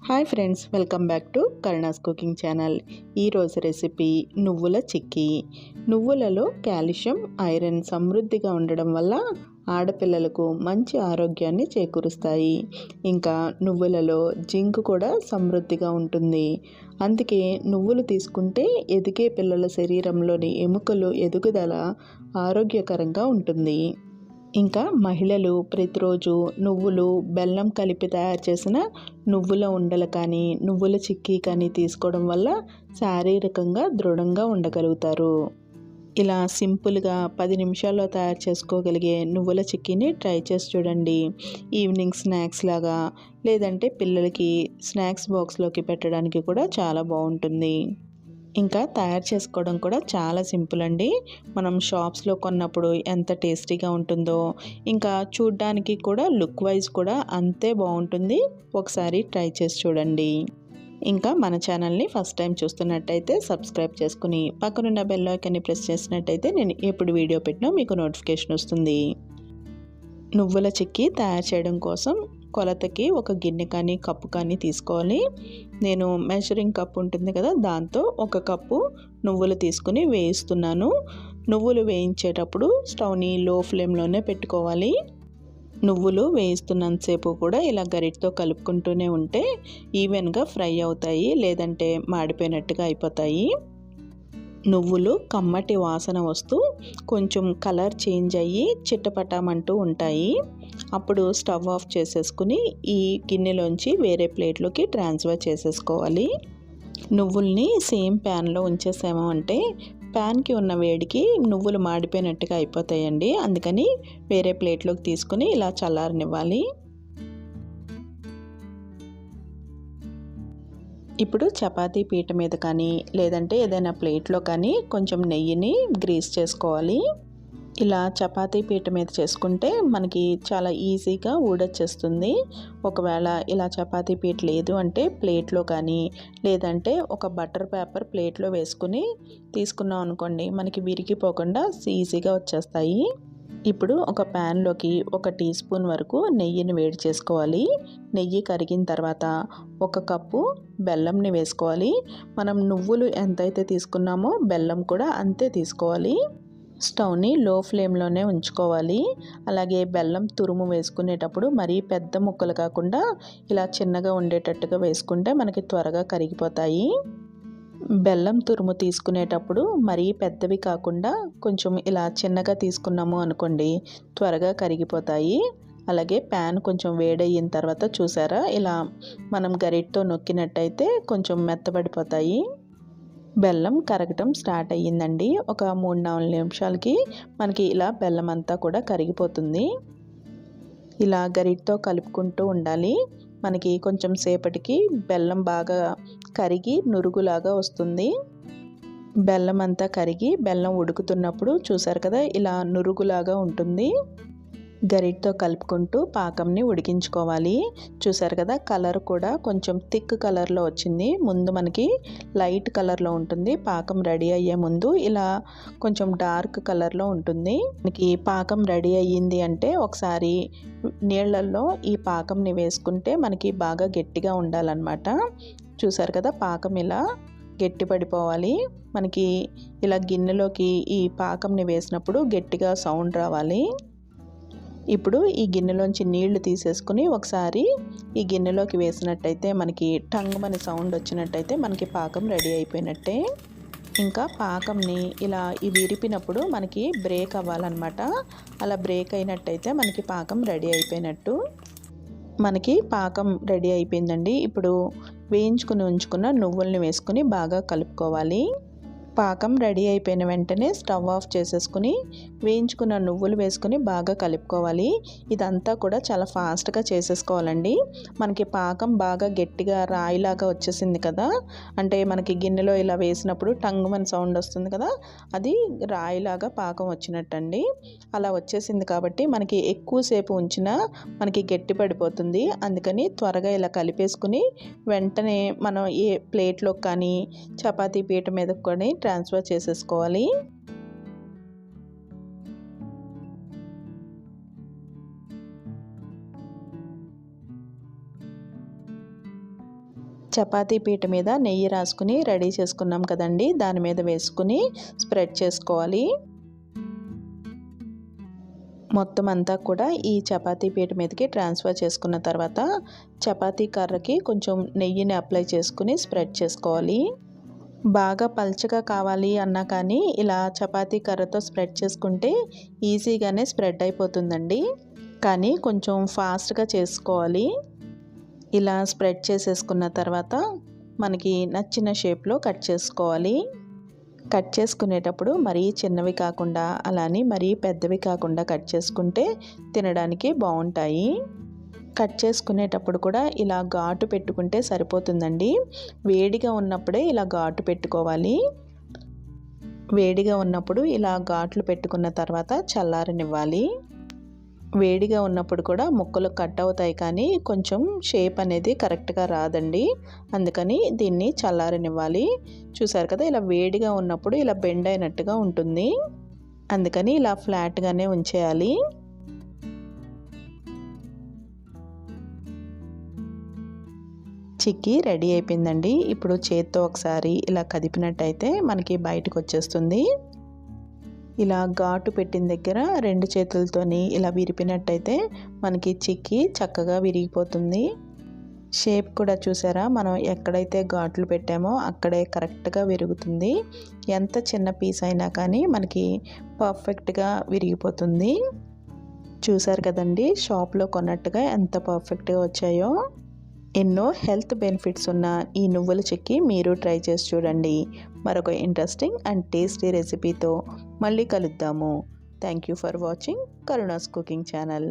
Hi friends, welcome back to Karuna's cooking channel. ఈరోజు recipe నువ్వుల చిక్కీ. నువ్వులలో కాల్షియం, ఐరన్ సమృద్ధిగా ఉండడం వల్ల ఆడపిల్లలకు మంచి ఆరోగ్యాన్ని చేకూరుస్తాయి. ఇంకా నువ్వులలో జింక్ కూడా సమృద్ధిగా ఉంటుంది. అందుకే నువ్వులు తీసుకుంటే ఎదిగే పిల్లల శరీరంలోని ఎముకలు ఎదుగుదల ఆరోగ్యకరంగా ఉంటుంది. ఇంకా మహిళలు ప్రతిరోజు నువ్వులు, బెల్లం కలిపి తయారు చేసిన నువ్వుల ఉండలు కానీ, నువ్వుల చిక్కీ కానీ తీసుకోవడం వల్ల శారీరకంగా దృఢంగా ఉండగలుగుతారు. ఇలా సింపుల్గా 10 నిమిషాల్లో తయారు చేసుకోగలిగే నువ్వుల చిక్కీని ట్రై చేసి చూడండి. ఈవినింగ్ స్నాక్స్ లాగా, లేదంటే పిల్లలకి స్నాక్స్ బాక్స్లోకి పెట్టడానికి కూడా చాలా బాగుంటుంది. ఇంకా తయారు చేసుకోవడం కూడా చాలా సింపుల్ అండి. మనం షాప్స్లో కొన్నప్పుడు ఎంత టేస్టీగా ఉంటుందో, ఇంకా చూడ్డానికి కూడా లుక్ వైజ్ కూడా అంతే బాగుంటుంది. ఒకసారి ట్రై చేసి చూడండి. ఇంకా మన ఛానల్ని ఫస్ట్ టైం చూస్తున్నట్టయితే సబ్స్క్రైబ్ చేసుకుని పక్కనున్న బెల్ ఐకాన్ని ప్రెస్ చేసినట్టయితే నేను ఎప్పుడు వీడియో పెట్టినా మీకు నోటిఫికేషన్ వస్తుంది. నువ్వుల చిక్కీ తయారు చేయడం కోసం కొలతకి ఒక గిన్నె కానీ కప్పు కానీ తీసుకోవాలి. నేను మెజరింగ్ కప్ ఉంటుంది కదా, దాంతో 1 కప్పు నువ్వులు తీసుకుని వేయిస్తున్నాను. నువ్వులు వేయించేటప్పుడు స్టవ్ని లో ఫ్లేమ్లోనే పెట్టుకోవాలి. నువ్వులు వేయిస్తున్నంతసేపు కూడా ఇలా గరిటతో కలుపుకుంటూనే ఉంటే ఈవెన్గా ఫ్రై అవుతాయి, లేదంటే మాడిపోయినట్టుగా అయిపోతాయి. నువ్వులు కమ్మటి వాసన వస్తూ కొంచెం కలర్ చేంజ్ అయ్యి చిట్టపటామంటూ ఉంటాయి. అప్పుడు స్టవ్ ఆఫ్ చేసేసుకుని ఈ గిన్నెలోంచి వేరే ప్లేట్లోకి ట్రాన్స్ఫర్ చేసేసుకోవాలి. నువ్వుల్ని సేమ్ ప్యాన్లో ఉంచేసాము అంటే ప్యాన్కి ఉన్న వేడికి నువ్వులు మాడిపోయినట్టుగా అయిపోతాయండి. అందుకని వేరే ప్లేట్లోకి తీసుకుని ఇలా చల్లారనివ్వాలి. ఇప్పుడు చపాతీ పీట మీద కానీ, లేదంటే ఏదైనా ప్లేట్లో కానీ కొంచెం నెయ్యిని గ్రీస్ చేసుకోవాలి. ఇలా చపాతీ పీట మీద చేసుకుంటే మనకి చాలా ఈజీగా ఊడొచ్చేస్తుంది. ఒకవేళ ఇలా చపాతీ పీట లేదు అంటే ప్లేట్లో కానీ, లేదంటే ఒక బటర్ పేపర్ ప్లేట్లో వేసుకుని తీసుకున్నాం అనుకోండి, మనకి విరిగిపోకుండా ఈజీగా వచ్చేస్తాయి. ఇప్పుడు ఒక ప్యాన్లోకి 1 టీ స్పూన్ వరకు నెయ్యిని వేడి చేసుకోవాలి. నెయ్యి కరిగిన తర్వాత 1 కప్పు బెల్లంని వేసుకోవాలి. మనం నువ్వులు ఎంతైతే తీసుకున్నామో బెల్లం కూడా అంతే తీసుకోవాలి. స్టవ్ని లో ఫ్లేమ్లోనే ఉంచుకోవాలి. అలాగే బెల్లం తురుము వేసుకునేటప్పుడు మరీ పెద్ద ముక్కలు కాకుండా ఇలా చిన్నగా ఉండేటట్టుగా వేసుకుంటే మనకి త్వరగా కరిగిపోతాయి. బెల్లం తురుము తీసుకునేటప్పుడు మరీ పెద్దవి కాకుండా కొంచెం ఇలా చిన్నగా తీసుకున్నాము అనుకోండి, త్వరగా కరిగిపోతాయి. అలాగే ప్యాన్ కొంచెం వేడయిన తర్వాత చూసారా, ఇలా మనం గరిటతో నొక్కినట్టయితే కొంచెం మెత్తబడిపోతాయి. బెల్లం కరగటం స్టార్ట్ అయ్యిందండి. ఒక 3-4 నిమిషాలకి మనకి ఇలా బెల్లం అంతా కూడా కరిగిపోతుంది. ఇలా గరిటతో కలుపుకుంటూ ఉండాలి. మనకి కొంచెం సేపటికి బెల్లం బాగా కరిగి నురుగులాగా వస్తుంది. బెల్లం అంతా కరిగి బెల్లం ఉడుకుతున్నప్పుడు చూసారు కదా, ఇలా నురుగులాగా ఉంటుంది. గరిటతో కలుపుకుంటూ పాకంని ఉడికించుకోవాలి. చూసారు కదా, కలర్ కూడా కొంచెం థిక్ కలర్లో వచ్చింది. ముందు మనకి లైట్ కలర్లో ఉంటుంది. పాకం రెడీ అయ్యే ముందు ఇలా కొంచెం డార్క్ కలర్లో ఉంటుంది. మనకి పాకం రెడీ అయ్యింది అంటే ఒకసారి నీళ్ళల్లో ఈ పాకంని వేసుకుంటే మనకి బాగా గట్టిగా ఉండాలన్నమాట. చూసారు కదా, పాకం ఇలా గట్టి పడిపోవాలి. మనకి ఇలా గిన్నెలోకి ఈ పాకంని వేసినప్పుడు గట్టిగా సౌండ్ రావాలి. ఇప్పుడు ఈ గిన్నెలోంచి నీళ్లు తీసేసుకుని ఒకసారి ఈ గిన్నెలోకి వేసినట్టయితే మనకి టంగుమని సౌండ్ వచ్చినట్టయితే మనకి పాకం రెడీ అయిపోయినట్టే. ఇంకా పాకంని ఇలా విరిపినప్పుడు మనకి బ్రేక్ అవ్వాలన్నమాట. అలా బ్రేక్ అయినట్టయితే మనకి పాకం రెడీ అయిపోయినట్టు. మనకి పాకం రెడీ అయిపోయిందండి. ఇప్పుడు వేయించుకుని ఉంచుకున్న నువ్వుల్ని వేసుకుని బాగా కలుపుకోవాలి. పాకం రెడీ అయిపోయిన వెంటనే స్టవ్ ఆఫ్ చేసేసుకుని వేయించుకున్న నువ్వులు వేసుకుని బాగా కలుపుకోవాలి. ఇదంతా కూడా చాలా ఫాస్ట్గా చేసేసుకోవాలండి. మనకి పాకం బాగా గట్టిగా రాయిలాగా వచ్చేసింది కదా, అంటే మనకి గిన్నెలో ఇలా వేసినప్పుడు టంగుమని సౌండ్ వస్తుంది కదా, అది రాయిలాగా పాకం వచ్చినట్టండి. అలా వచ్చేసింది కాబట్టి మనకి ఎక్కువసేపు ఉంచినా మనకి గట్టి పడిపోతుంది. అందుకని త్వరగా ఇలా కలిపేసుకుని వెంటనే మనం ఏ ప్లేట్లో కానీ చపాతీ పీట మీద కానీ ట్రాన్స్ఫర్ చేసేసుకోవాలి. చపాతీ పీట మీద నెయ్యి రాసుకుని రెడీ చేసుకున్నాం కదండి, దాని మీద వేసుకుని స్ప్రెడ్ చేసుకోవాలి. మొత్తం అంతా కూడా ఈ చపాతీ పీట మీదకి ట్రాన్స్ఫర్ చేసుకున్న తర్వాత చపాతీ కర్రకి కొంచెం నెయ్యిని అప్లై చేసుకుని స్ప్రెడ్ చేసుకోవాలి. బాగా పల్చగా కావాలి అన్నా కానీ ఇలా చపాతీ కర్రతో స్ప్రెడ్ చేసుకుంటే ఈజీగానే స్ప్రెడ్ అయిపోతుందండి. కానీ కొంచెం ఫాస్ట్గా చేసుకోవాలి. ఇలా స్ప్రెడ్ చేసేసుకున్న తర్వాత మనకి నచ్చిన షేప్లో కట్ చేసుకోవాలి. కట్ చేసుకునేటప్పుడు మరీ చిన్నవి కాకుండా అలానే మరీ పెద్దవి కాకుండా కట్ చేసుకుంటే తినడానికి బాగుంటాయి. కట్ చేసుకునేటప్పుడు కూడా ఇలా ఘాటు పెట్టుకుంటే సరిపోతుందండి. వేడిగా ఉన్నప్పుడే ఇలా ఘాటు పెట్టుకోవాలి. వేడిగా ఉన్నప్పుడు ఇలా ఘాట్లు పెట్టుకున్న తర్వాత చల్లారనివ్వాలి. వేడిగా ఉన్నప్పుడు కూడా ముక్కలు కట్ అవుతాయి కానీ కొంచెం షేప్ అనేది కరెక్ట్గా రాదండి. అందుకని దీన్ని చల్లారనివ్వాలి. చూసారు కదా, ఇలా వేడిగా ఉన్నప్పుడు ఇలా బెండ్ అయినట్టుగా ఉంటుంది. అందుకని ఇలా ఫ్లాట్గానే ఉంచేయాలి. చిక్కీ రెడీ అయిపోయిందండి. ఇప్పుడు చేత్తో ఒకసారి ఇలా కదిపినట్టయితే మనకి బయటకు వచ్చేస్తుంది. ఇలా ఘాటు పెట్టిన దగ్గర 2 చేతులతోని ఇలా విరిపినట్టయితే మనకి చిక్కీ చక్కగా విరిగిపోతుంది. షేప్ కూడా చూసారా, మనం ఎక్కడైతే ఘాట్లు పెట్టామో అక్కడే కరెక్ట్గా విరుగుతుంది. ఎంత చిన్న పీస్ అయినా కానీ మనకి పర్ఫెక్ట్గా విరిగిపోతుంది. చూసారు కదండి, షాప్లో కొన్నట్టుగా ఎంత పర్ఫెక్ట్గా వచ్చాయో. ఎన్నో హెల్త్ బెనిఫిట్స్ ఉన్న ఈ నువ్వుల చిక్కీ మీరు ట్రై చేసి చూడండి. మరొక ఇంట్రెస్టింగ్ అండ్ టేస్టీ రెసిపీతో మళ్ళీ కలుద్దాము. Thank you for watching Karuna's cooking channel.